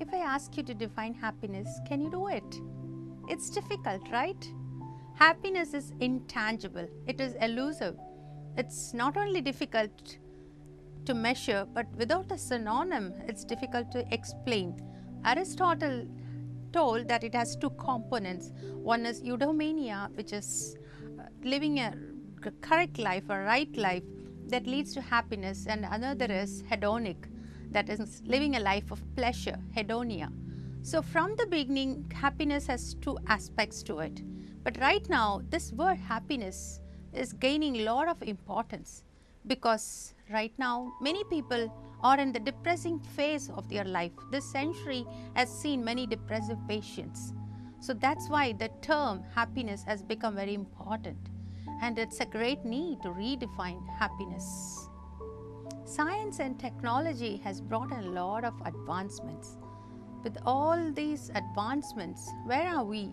If I ask you to define happiness, can you do it? It's difficult, right? Happiness is intangible, it is elusive. It's not only difficult to measure, but without a synonym, it's difficult to explain. Aristotle told that it has two components. One is eudaimonia, which is living a correct life, a right life that leads to happiness, and another is hedonic, that is living a life of pleasure, hedonia. So from the beginning, happiness has two aspects to it. But right now, this word happiness is gaining a lot of importance, because right now many people are in the depressing phase of their life. This century has seen many depressive patients. So that's why the term happiness has become very important, and it's a great need to redefine happiness. Science and technology has brought a lot of advancements. With all these advancements, where are we?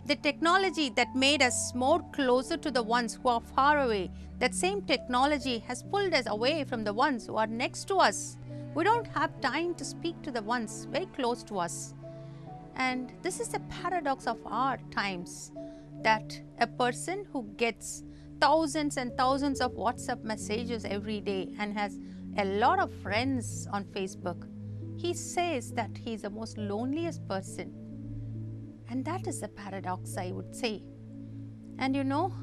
The technology that made us more closer to the ones who are far away, that same technology has pulled us away from the ones who are next to us. We don't have time to speak to the ones very close to us. And this is the paradox of our times, that a person who gets thousands and thousands of WhatsApp messages every day and has a lot of friends on Facebook, he says that he is the most loneliest person. And that is the paradox, I would say. And you know,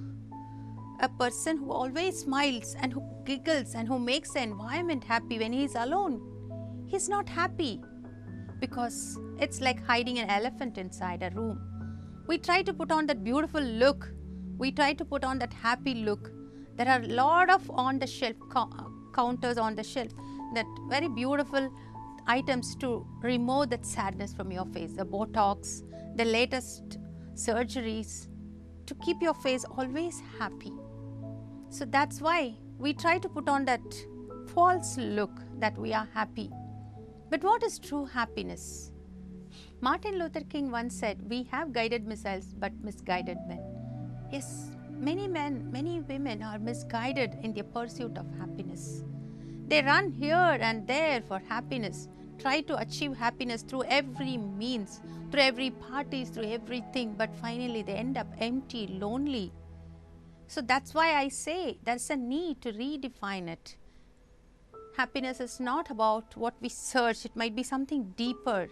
a person who always smiles and who giggles and who makes the environment happy when he is alone, he's not happy, because it's like hiding an elephant inside a room. We try to put on that beautiful look, we try to put on that happy look. There are a lot of on the shelf counters on the shelf, that very beautiful items to remove that sadness from your face, the Botox, the latest surgeries, to keep your face always happy. So that's why we try to put on that false look that we are happy. But what is true happiness? Martin Luther King once said, "We have guided missiles but misguided men." Yes, many men, many women are misguided in their pursuit of happiness. They run here and there for happiness, try to achieve happiness through every means, through every parties, through everything, but finally they end up empty, lonely. So that's why I say there's a need to redefine it. Happiness is not about what we search, it might be something deeper.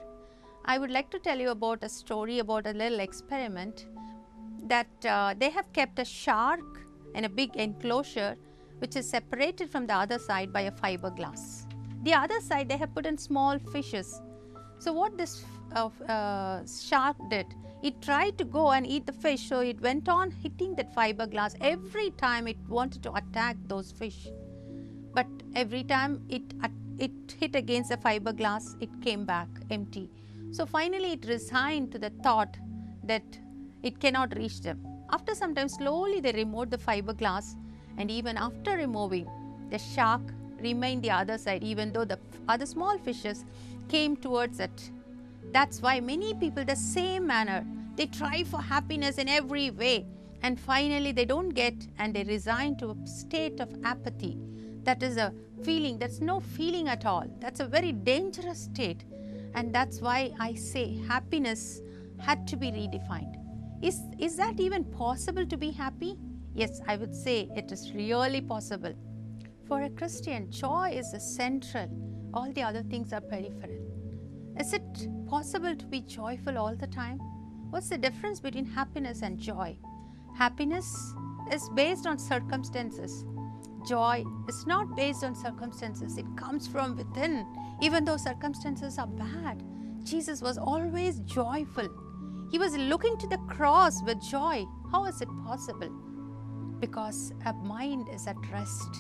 I would like to tell you about a story about a little experiment that they have kept a shark in a big enclosure which is separated from the other side by a fiberglass. The other side they have put in small fishes. So what this shark did, it tried to go and eat the fish, so it went on hitting that fiberglass every time it wanted to attack those fish. But every time it hit against the fiberglass, it came back empty. So finally it resigned to the thought that it cannot reach them. After some time, slowly they removed the fiberglass, and even after removing, the shark remained the other side, even though the other small fishes came towards it. That's why many people, the same manner, they try for happiness in every way, and finally they don't get, and they resign to a state of apathy. That is a feeling, that's no feeling at all. That's a very dangerous state. And that's why I say happiness had to be redefined. Is that even possible to be happy? Yes, I would say it is really possible. For a Christian, joy is the central. All the other things are peripheral. Is it possible to be joyful all the time? What's the difference between happiness and joy? Happiness is based on circumstances. Joy is not based on circumstances. It comes from within. Even though circumstances are bad, Jesus was always joyful. He was looking to the cross with joy. How is it possible? Because a mind is at rest.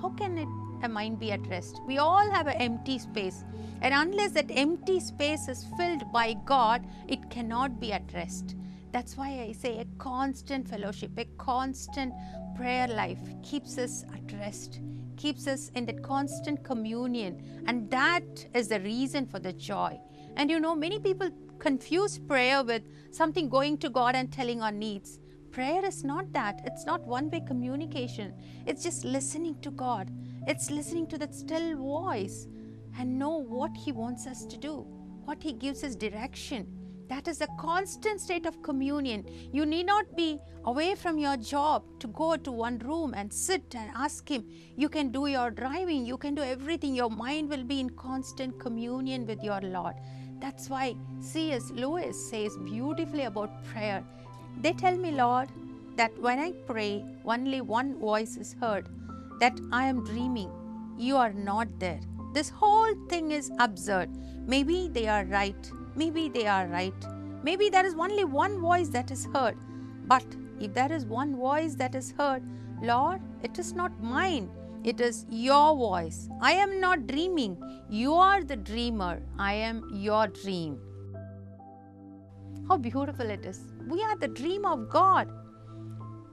How can a mind be at rest? We all have an empty space, and unless that empty space is filled by God, it cannot be at rest. That's why I say a constant fellowship, a constant prayer life keeps us at rest, keeps us in that constant communion, and that is the reason for the joy. And you know, many people confuse prayer with something going to God and telling our needs. Prayer is not that. It's not one-way communication. It's just listening to God. It's listening to that still voice and know what He wants us to do. what He gives is direction. That is a constant state of communion. You need not be away from your job to go to one room and sit and ask Him. You can do your driving, you can do everything. Your mind will be in constant communion with your Lord. That's why C.S. Lewis says beautifully about prayer. They tell me, Lord, that when I pray, only one voice is heard, that I am dreaming. You are not there. This whole thing is absurd. Maybe they are right. Maybe they are right. Maybe there is only one voice that is heard. But if there is one voice that is heard, Lord, it is not mine. It is your voice. I am not dreaming. You are the dreamer. I am your dream. How beautiful it is. We are the dream of God.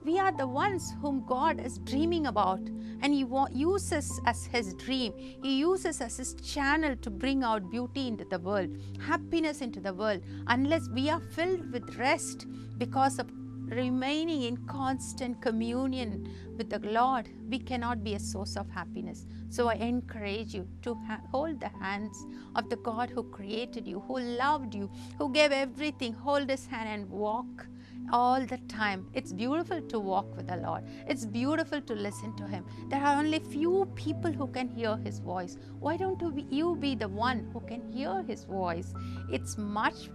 We are the ones whom God is dreaming about, and He uses as His dream. He uses as His channel to bring out beauty into the world, happiness into the world. Unless we are filled with rest because of remaining in constant communion with the Lord, we cannot be a source of happiness. So I encourage you to hold the hands of the God who created you, who loved you, who gave everything. Hold His hand and walk all the time. It's beautiful to walk with the Lord. It's beautiful to listen to Him. There are only few people who can hear His voice. Why don't you be the one who can hear His voice? It's much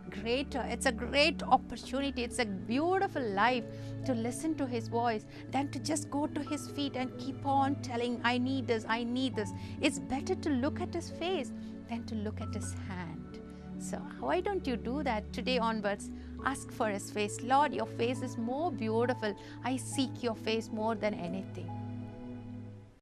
greater. It's a great opportunity. It's a beautiful life to listen to His voice than to just go to His feet and keep on telling, I need this, I need this. It's better to look at His face than to look at His hand. So why don't you do that today onwards? Ask for His face. Lord, your face is more beautiful. I seek your face more than anything.